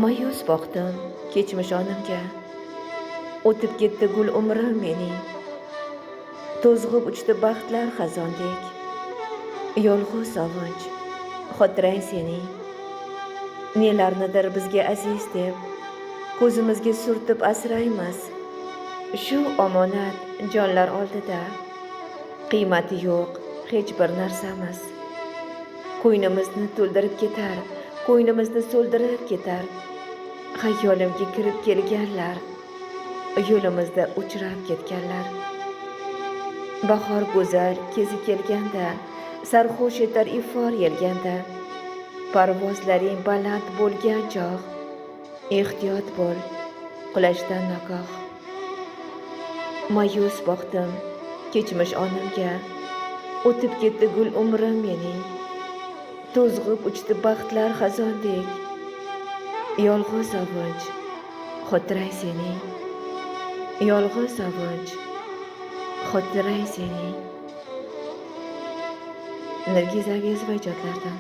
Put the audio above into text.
Ma'yus boqdim kechmish onimga, o'tib ketdi gul umrim mening. To'zg'ib uchdi baxtlar xazondek, yolg'iz sovunch xotirang sening. Nelarnidir bizga aziz deb, ko'zimizga surtib asraymiz. Shu omonat jonlar oldida, qiymati yo'q hech bir narsamiz. Ko'ynimizni to'ldirib ketar, ko'ynimizni so'ldirib ketar. Xayolimga kirib kelganlar, yo'limizda uchrab ketganlar. Bahor go'zal kezi kelganda, sarxush etar ifor yelganda. Parvozlaring baland bo'lgan chog', ehtiyot bo'l qulashdan nagoh. Ma'yus boqdim kechmish onimga, o'tib ketdi gul umrim mening. To'zg'ib uchdi baxtlar xazondek, yolg'iz sovunch xotirang sening. Yolg'iz sovunch xotirang sening. Nargiza Abezova ijodlaridan.